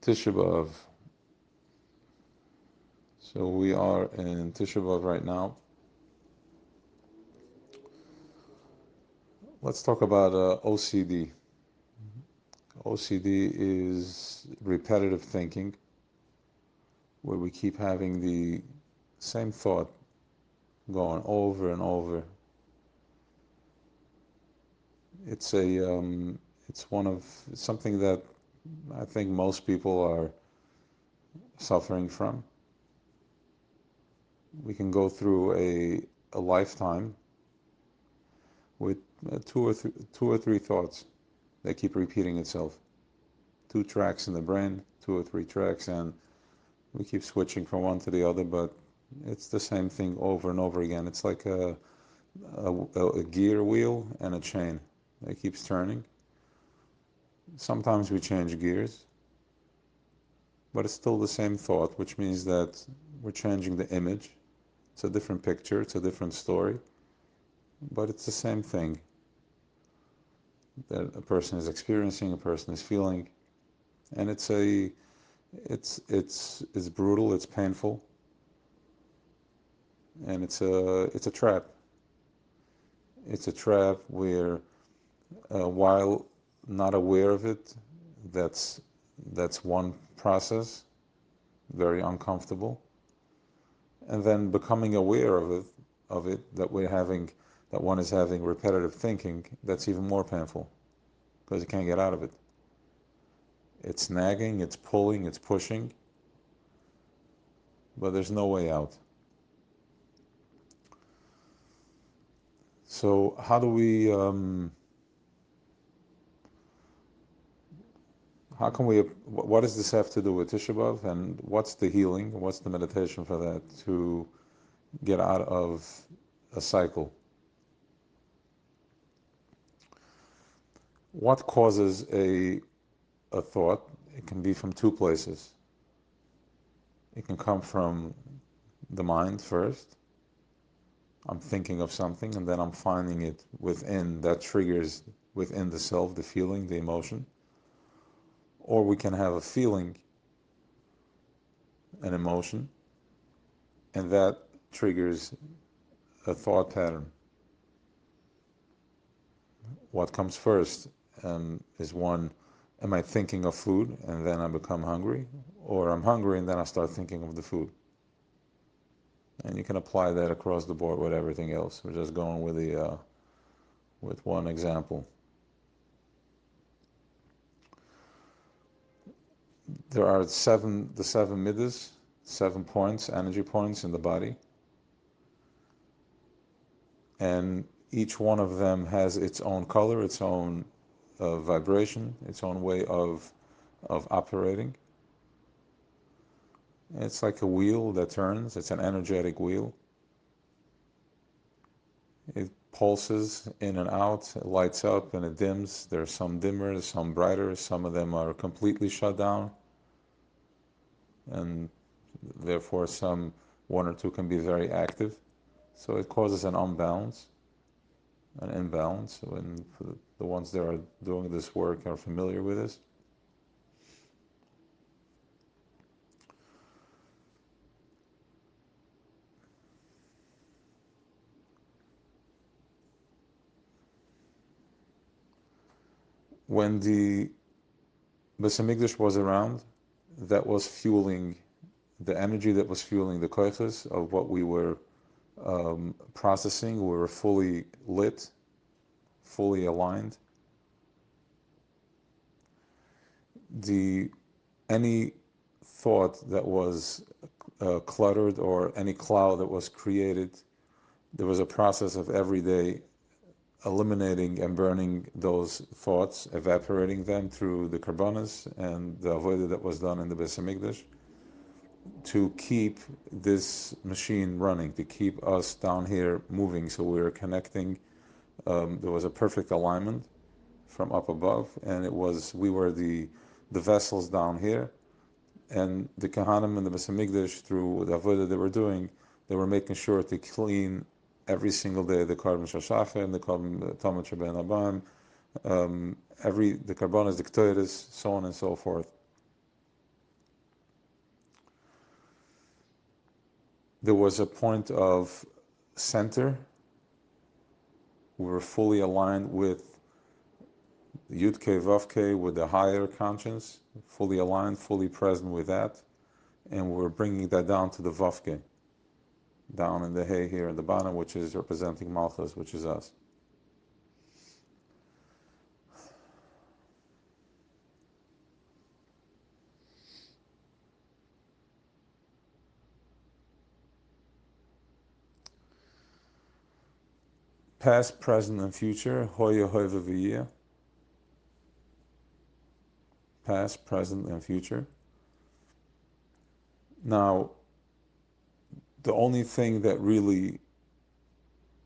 Tisha B'Av. So we are in Tisha B'Av right now. Let's talk about OCD. OCD is repetitive thinking, where we keep having the same thought going over and over. It's it's one of something that I think most people are suffering from. We can go through a lifetime with two or three thoughts that keep repeating itself. Two tracks in the brain, two or three tracks, and we keep switching from one to the other, but it's the same thing over and over again. It's like a gear wheel and a chain that keeps turning. Sometimes we change gears, but it's still the same thought, which means that we're changing the image. It's a different picture, it's a different story, but it's the same thing that a person is experiencing, a person is feeling, and it's brutal, it's painful, and it's a trap. It's a trap where, while not aware of it, that's that's one process, very uncomfortable, and then becoming aware of it that one is having repetitive thinking, that's even more painful because you can't get out of it. It's nagging, it's pulling, it's pushing, but there's no way out. So how do we how can we, what does this have to do with Tisha B'Av, and what's the healing, what's the meditation for that to get out of a cycle? What causes a thought? It can be from two places. It can come from the mind first. I'm thinking of something and then I'm finding it within, that triggers within the self, the feeling, the emotion. Or we can have a feeling, an emotion, and that triggers a thought pattern. What comes first is one, am I thinking of food and then I become hungry? Or I'm hungry and then I start thinking of the food? And you can apply that across the board with everything else. We're just going with one example. There are the seven midas, 7 points, energy points in the body, and each one of them has its own color, its own vibration, its own way of operating. It's like a wheel that turns. It's an energetic wheel. It pulses in and out, it lights up and it dims. There are some dimmer, some brighter, some of them are completely shut down, and therefore one or two can be very active. So it causes an unbalance, an imbalance. When the ones that are doing this work are familiar with this. When the Beis Hamikdash was around, that was fueling the energy, that was fueling the koiches of what we were processing. We were fully lit, fully aligned. The Any thought that was cluttered, or any cloud that was created, there was a process of every day eliminating and burning those thoughts, evaporating them through the karbanas and the avodah that was done in the Beis Hamikdash, to keep this machine running, to keep us down here moving. So we were connecting. There was a perfect alignment from up above, and we were the vessels down here, and the Kahanim and the Beis Hamikdash, through the avodah they were doing, they were making sure to clean every single day the Karban Shashachar and the Karban Talmud Shabbat Abam, the Karbanas, the Ketores, so on and so forth. there was a point of center. We were fully aligned with Yud K Vav K, with the higher conscience, fully aligned, fully present with that, and we're bringing that down to the Vav K, down in the Hey here at the bottom, which is representing Malchus, which is us. Past, present, and future. Hoya Hoya V'yeh. Past, present, and future. Now, the only thing that really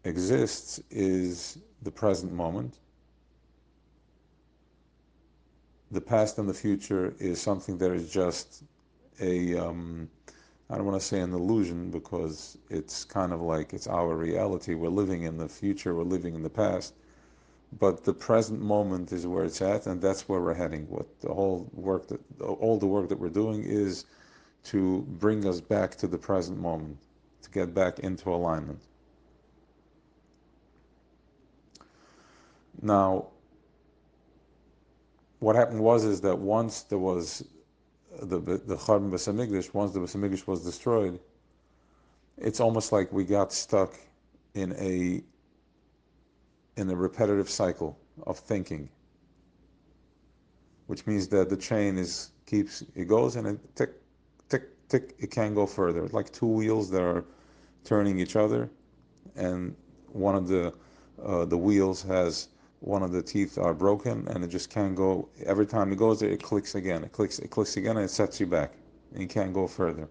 exists is the present moment. The past and the future is something that is just a, I don't want to say an illusion, because it's kind of like it's our reality. We're living in the future, we're living in the past, but the present moment is where it's at, and that's where we're heading. What the whole work that all the work that we're doing is to bring us back to the present moment, to get back into alignment. Now, what happened is that once there was the Churban Beis Hamikdash, once the Beis Hamikdash was destroyed, it's almost like we got stuck in a repetitive cycle of thinking, which means that the chain it goes and it tick, tick, tick, it can't go further. It's like two wheels that are turning each other, and one of the wheels has one of the teeth are broken, and it just can't go. Every time it goes there, it clicks again. It clicks again, and it sets you back, and you can't go further.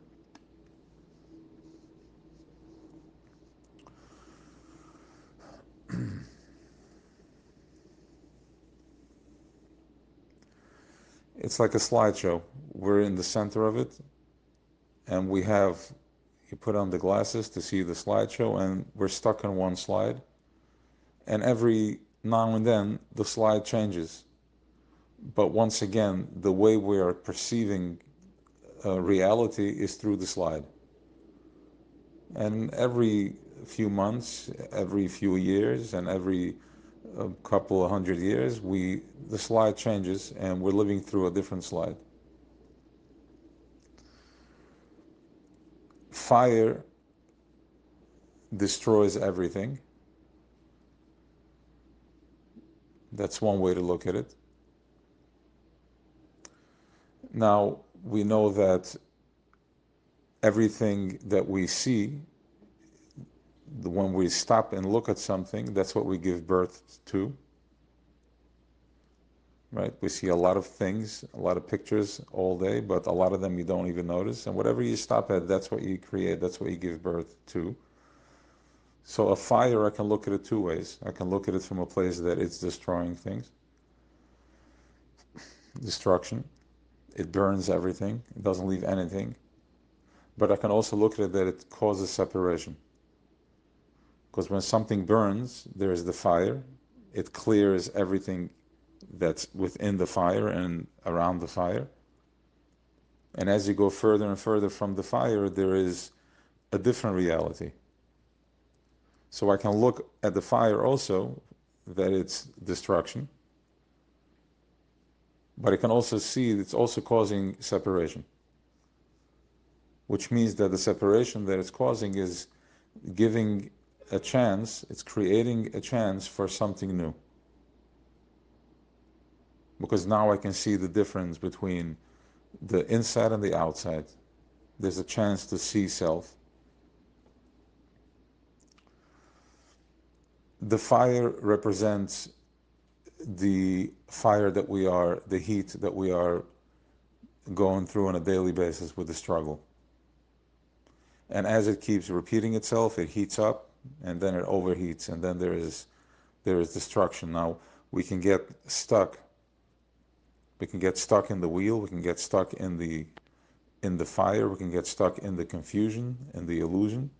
It's like a slideshow. We're in the center of it, and you put on the glasses to see the slideshow, and we're stuck in one slide. And every now and then, the slide changes. But once again, the way we are perceiving reality is through the slide. And every few months, every few years, and every couple of 100 years, the slide changes, and we're living through a different slide. Fire destroys everything. That's one way to look at it. Now, we know that everything that we see, when we stop and look at something, that's what we give birth to. Right? We see a lot of things, a lot of pictures all day, but a lot of them you don't even notice. And whatever you stop at, that's what you create, that's what you give birth to. So a fire, I can look at it two ways. I can look at it from a place that it's destroying things. Destruction. It burns everything. It doesn't leave anything. But I can also look at it that it causes separation. Because when something burns, there is the fire. It clears everything that's within the fire and around the fire. And as you go further and further from the fire, there is a different reality. So I can look at the fire also, that it's destruction. But I can also see it's also causing separation. Which means that the separation that it's causing is giving a chance, it's creating a chance for something new. Because now I can see the difference between the inside and the outside. There's a chance to see self. The fire represents the fire that we are, the heat that we are going through on a daily basis with the struggle. And as it keeps repeating itself, it heats up, and then it overheats, and then there is destruction. Now, we can get stuck. We can get stuck in the wheel. We can get stuck in the fire. We can get stuck in the confusion, in the illusion.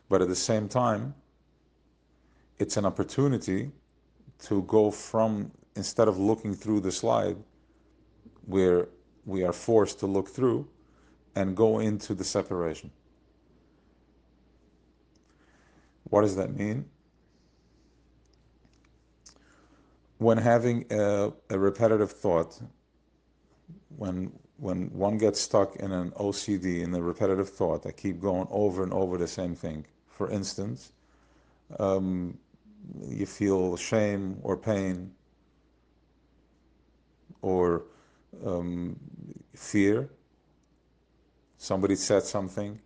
But at the same time, it's an opportunity to go from, instead of looking through the slide, where we are forced to look through, and go into the separation. What does that mean? When having a repetitive thought, when one gets stuck in an OCD, in a repetitive thought, I keep going over and over the same thing. For instance, you feel shame or pain or fear. Somebody said something,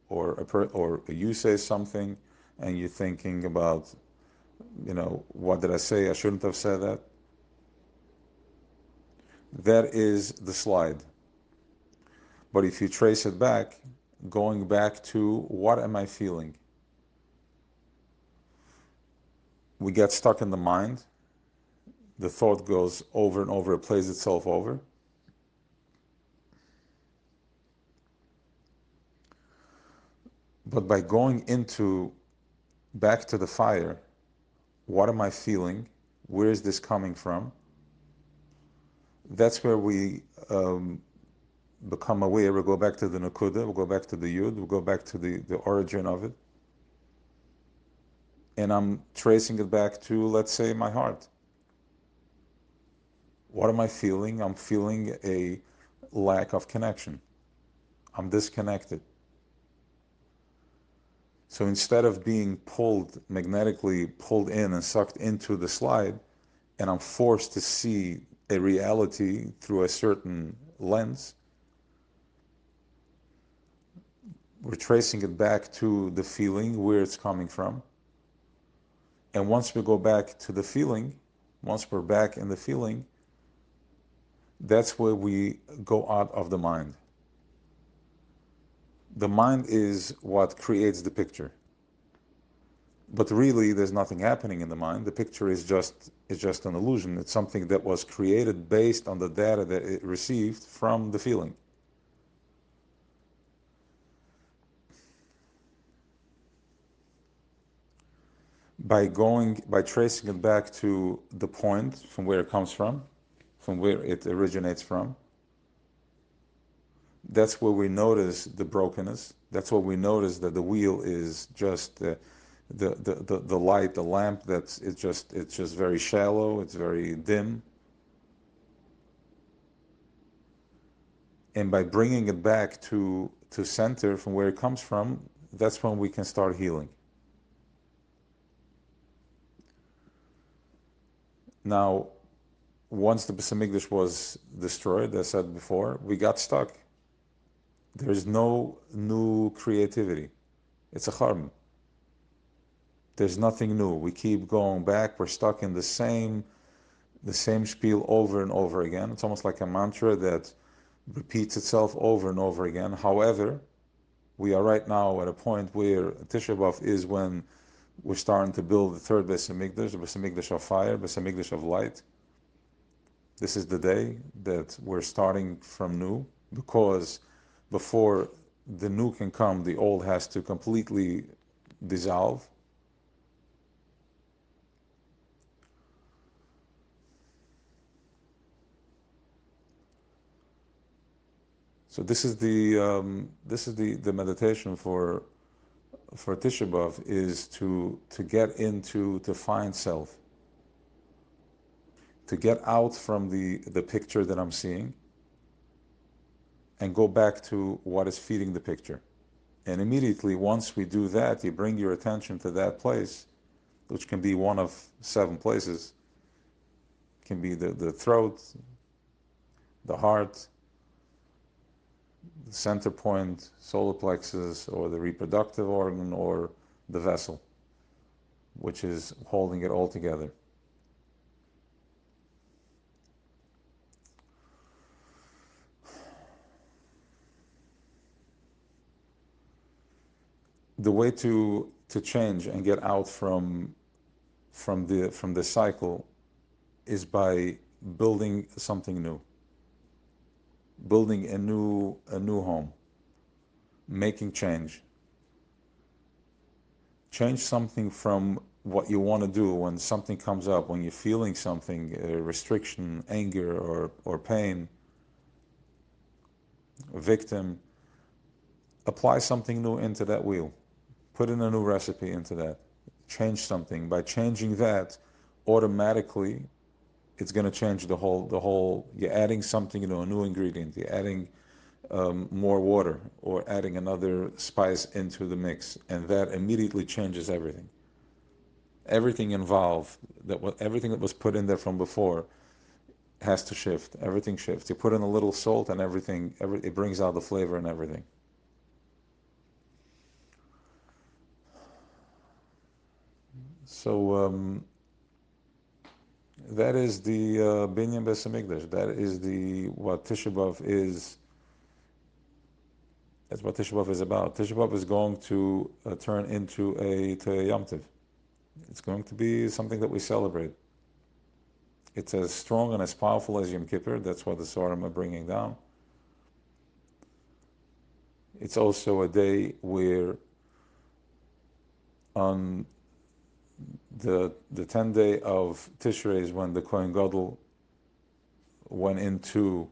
or you say something, and you're thinking about, what did I say? I shouldn't have said that. That is the slide. But if you trace it back, going back to what am I feeling? We get stuck in the mind. The thought goes over and over, it plays itself over. But by going back to the fire, what am I feeling? Where is this coming from? That's where we become aware. We'll go back to the Nakuda, we'll go back to the Yud, we'll go back to the origin of it. And I'm tracing it back to, let's say, my heart. What am I feeling? I'm feeling a lack of connection. I'm disconnected. So instead of being magnetically pulled in and sucked into the slide, and I'm forced to see a reality through a certain lens, we're tracing it back to the feeling, where it's coming from. And once we go back to the feeling, once we're back in the feeling, that's where we go out of the mind. The mind is what creates the picture. But really, there's nothing happening in the mind. The picture is just an illusion. It's something that was created based on the data that it received from the feeling. By tracing it back to the point from where it comes from where it originates from, that's where we notice the brokenness. That's where we notice that the wheel is just the light, the lamp. It's just very shallow. It's very dim. And by bringing it back to center from where it comes from, that's when we can start healing. Now, once the Beis Hamikdash was destroyed, as I said before, we got stuck. There's no new creativity. It's a charm. There's nothing new. We keep going back. We're stuck in the same spiel over and over again. It's almost like a mantra that repeats itself over and over again. However, we are right now at a point where Tisha B'Av is when we're starting to build the third Beis Hamikdash, the Beis Hamikdash of fire, Beis Hamikdash of light. This is the day that we're starting from new, because before the new can come, the old has to completely dissolve. So this is the meditation for Tisha B'Av, is to get into, to find self, to get out from the picture that I'm seeing, and go back to what is feeding the picture. And immediately, once we do that, you bring your attention to that place, which can be one of 7 places. It can be the throat, the heart, the center point, solar plexus, or the reproductive organ, or the vessel, which is holding it all together. The way to change and get out from the cycle is by building something new, building a new home, making change something from what you want to do. When something comes up, when you're feeling something, restriction, anger, or pain, a victim, apply something new into that wheel. Put in a new recipe into that. change something. By changing that, automatically it's going to change the whole. You're adding something, a new ingredient. You're adding more water or adding another spice into the mix, and that immediately changes everything. Everything involved, everything that was put in there from before has to shift. Everything shifts. You put in a little salt, and it brings out the flavor and everything. So that is the Binyan Beis Hamikdash. That is what Tisha B'av is. That's what Tisha B'av is about. Tisha B'av is going to turn into a Yom Tov. It's going to be something that we celebrate. It's as strong and as powerful as Yom Kippur. That's what the Sfarim are bringing down. It's also a day where on the 10th day of Tishrei is when the Kohen Gadol went into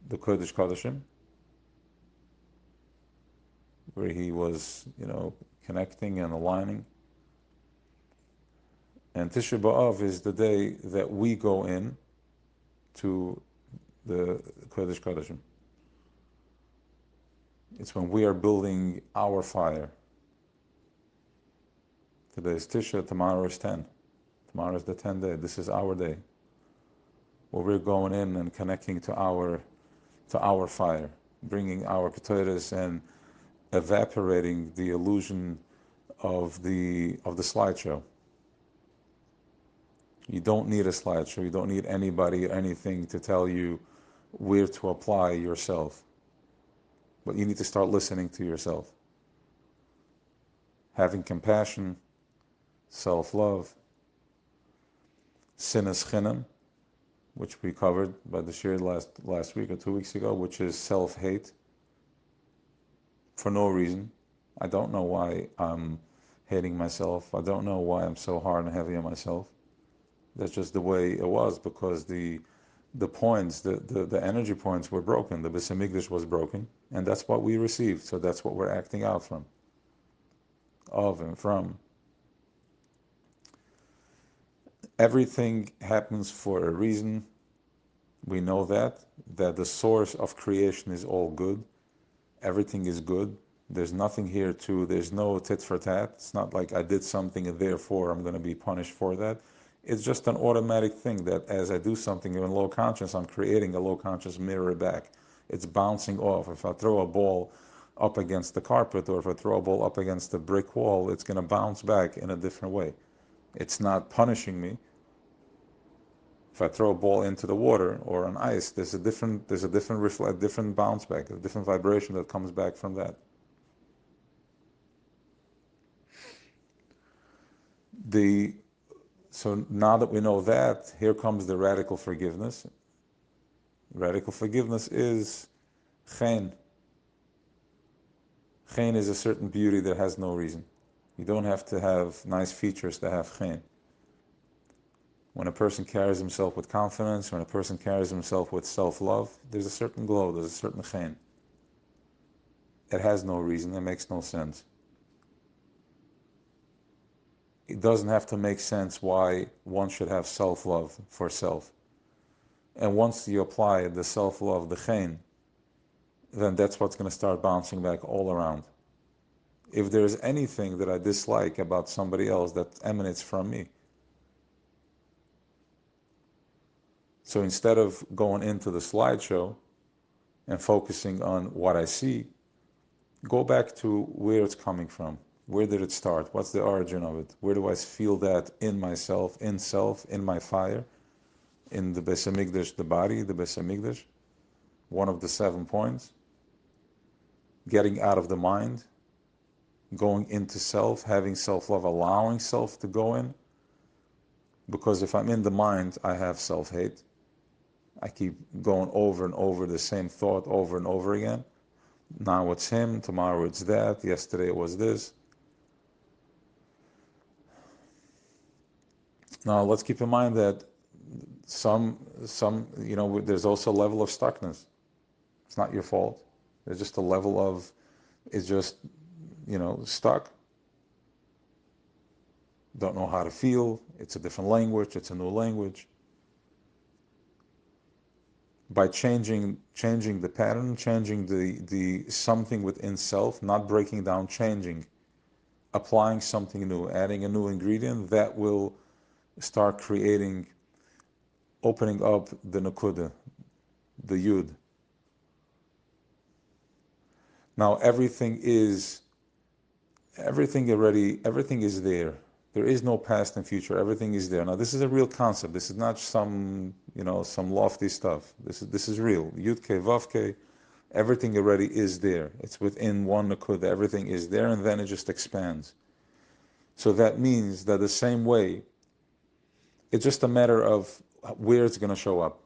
the Kodesh Kodashim, where he was, connecting and aligning. And Tisha B'Av is the day that we go in to the Kodesh Kodashim. It's when we are building our fire. Today is Tisha, tomorrow is 10. Tomorrow is the 10th day. This is our day, where we're going in and connecting to our fire, bringing our ketores and evaporating the illusion of the slideshow. You don't need a slideshow. You don't need anybody or anything to tell you where to apply yourself. But you need to start listening to yourself. Having compassion, self-love, sinas chinam, which we covered by the shir last week or 2 weeks ago, which is self-hate for no reason. I don't know why I'm hating myself. I don't know why I'm so hard and heavy on myself. That's just the way it was, because the points, the energy points were broken. The Beis Hamikdash was broken, and that's what we received. So that's what we're acting out from. Everything happens for a reason. We know that the source of creation is all good. Everything is good. There's nothing here there's no tit for tat. It's not like I did something and therefore I'm going to be punished for that. It's just an automatic thing that as I do something in low conscious, I'm creating a low conscious mirror back. It's bouncing off. If I throw a ball up against the carpet, or if I throw a ball up against a brick wall, it's going to bounce back in a different way. It's not punishing me. If I throw a ball into the water or on ice, there's a different bounce back, a different vibration that comes back from that. So now that we know that, here comes the radical forgiveness. Radical forgiveness is chen. Chen is a certain beauty that has no reason. You don't have to have nice features to have chen. When a person carries himself with confidence, when a person carries himself with self-love, there's a certain glow, there's a certain chen. It has no reason, it makes no sense. It doesn't have to make sense why one should have self-love for self. And once you apply the self-love, the chen, then that's what's going to start bouncing back all around. If there's anything that I dislike about somebody else, that emanates from me. So instead of going into the slideshow and focusing on what I see, go back to where it's coming from. Where did it start? What's the origin of it? Where do I feel that in myself, in my fire, in the Beis Hamikdash, the body, the Beis Hamikdash, one of the 7 points? Getting out of the mind, going into self, having self-love, allowing self to go in. Because if I'm in the mind, I have self-hate. I keep going over and over the same thought over and over again. Now it's him, tomorrow it's that, yesterday it was this. Now let's keep in mind that some there's also a level of stuckness. It's not your fault. There's just a level of, it's just, stuck. don't know how to feel. It's a different language. It's a new language. By changing the pattern, changing the something within self, not breaking down, changing, applying something new, adding a new ingredient, that will start creating, opening up the nakuda, the yud. Now everything is there. There is no past and future. Everything is there. Now this is a real concept. This is not some lofty stuff. This is real. Yud Ke Vav Ke. Everything already is there. It's within one nakuda. Everything is there, and then it just expands. So that means that the same way, it's just a matter of where it's going to show up,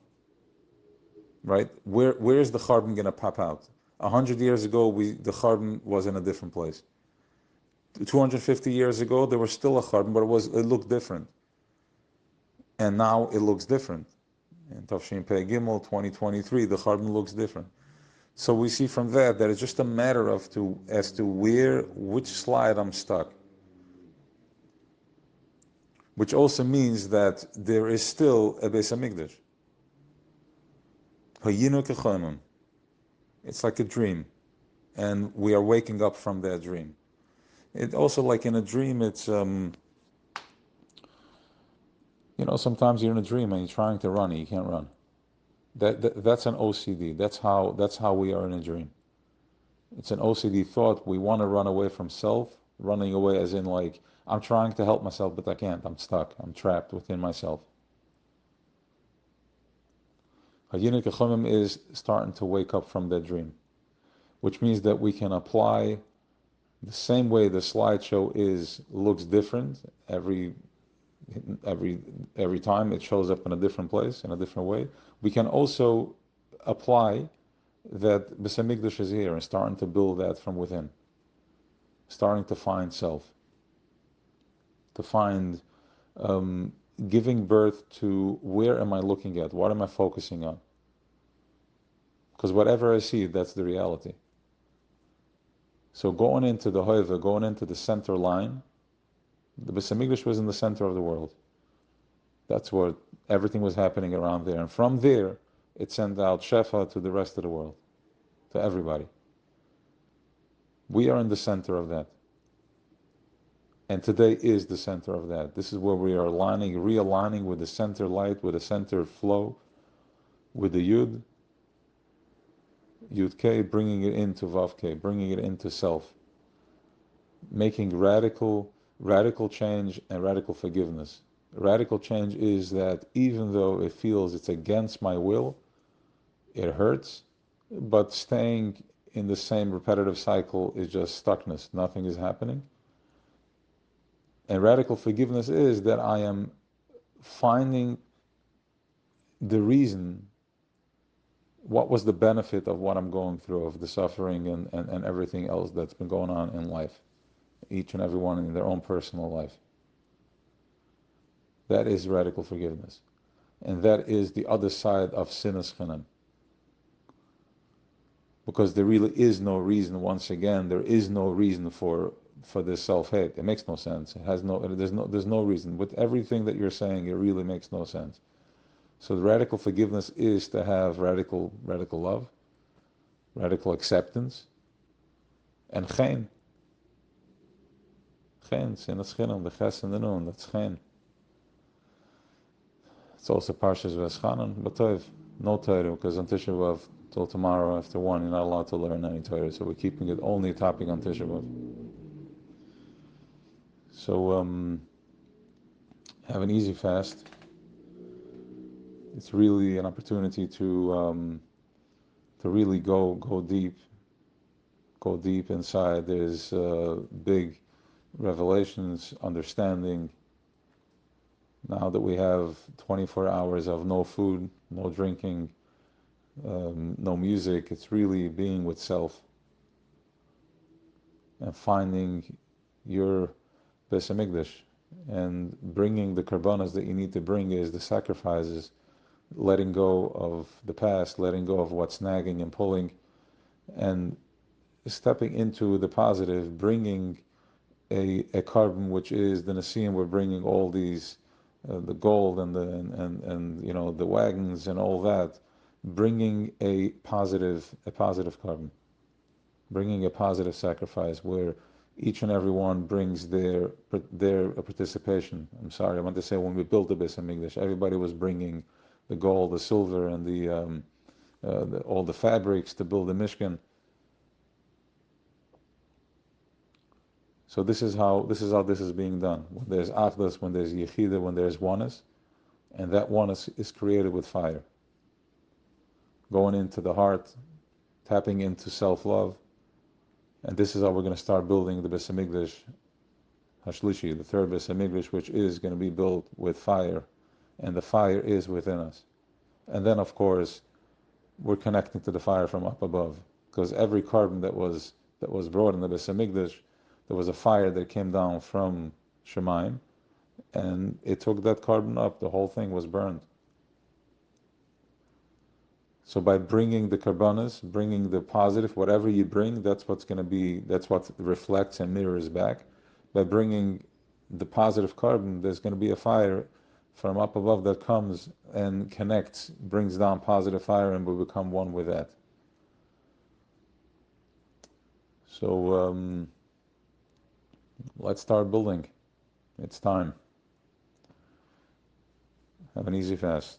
right? Where is the charbon going to pop out? 100 years ago, the charbon was in a different place. 250 years ago, there was still a charbon, but it looked different. And now it looks different. In Tafshin Pei Gimel 2023, the charbon looks different. So we see from that it's just a matter of as to which slide I'm stuck. Which also means that there is still a Beis HaMikdash. Hayinu kechonun. It's like a dream, and we are waking up from that dream. It also, like in a dream, it's sometimes you're in a dream and you're trying to run and you can't run. That's an OCD. That's how we are in a dream. It's an OCD thought. We want to run away from self. Running away as in like, I'm trying to help myself, but I can't. I'm stuck. I'm trapped within myself. Hayinu kechomim is starting to wake up from that dream, which means that we can apply the same way the slideshow looks different every time it shows up in a different place, in a different way. We can also apply that Beis HaMikdash is here and starting to build that from within, starting to find self, to find giving birth to where am I looking at, what am I focusing on? Because whatever I see, that's the reality. So going into the Hoiva, going into the center line, the Beis HaMikdash was in the center of the world. That's where everything was happening around there. And from there, it sent out Shefa to the rest of the world, to everybody. We are in the center of that. And today is the center of that. This is where we are realigning with the center light, with the center flow, with the Yud K, bringing it into Vav K, bringing it into self, making radical change and radical forgiveness. Radical change is that even though it feels it's against my will, it hurts, but staying in the same repetitive cycle is just stuckness. Nothing is happening. And radical forgiveness is that I am finding the reason, what was the benefit of what I'm going through, of the suffering and everything else that's been going on in life, each and every one in their own personal life. That is radical forgiveness. And that is the other side of sinas chinam. Because there really is no reason, once again, there is no reason for this self-hate. It makes no sense. There's no reason. With everything that you're saying, it really makes no sense. So the radical forgiveness is to have radical love, radical acceptance, and chen. Chen, sinas chinam, the ches and the nun, that's chen. It's also Parshas Veschanan, but no Torah, because on Tisha B'Av till tomorrow after 1, you're not allowed to learn any Torah, so we're keeping it only a topic on Tisha B'Av. So have an easy fast. It's really an opportunity to really go deep inside. There's big revelations, understanding. Now that we have 24 hours of no food, no drinking, no music, it's really being with self and finding your Beis HaMikdash and bringing the karbanas that you need to bring is the sacrifices, letting go of the past, letting go of what's nagging and pulling, and stepping into the positive, bringing a carbon which is the Nasiim. We're bringing all these, the gold and the wagons and all that, bringing a positive carbon, bringing a positive sacrifice where each and every one brings their participation. I'm sorry, I want to say when we built the Beis Hamikdash, everybody was bringing the gold, the silver, and all the fabrics to build the Mishkan. So this is being done. When there's Achdus, when there's Yechida, when there's oneness, and that oneness is created with fire, going into the heart, tapping into self-love, and this is how we're going to start building the Beis Hamikdash Hashlishi, the third Beis Hamikdash, which is going to be built with fire, and the fire is within us. And then, of course, we're connecting to the fire from up above, because every carbon that was brought in the Beis Hamikdash, there was a fire that came down from Shemaim, and it took that carbon up. The whole thing was burned. So by bringing the karbanas, bringing the positive, whatever you bring, that's what reflects and mirrors back. By bringing the positive carbon, there's going to be a fire from up above that comes and connects, brings down positive fire, and we become one with that. So let's start building. It's time. Have an easy fast.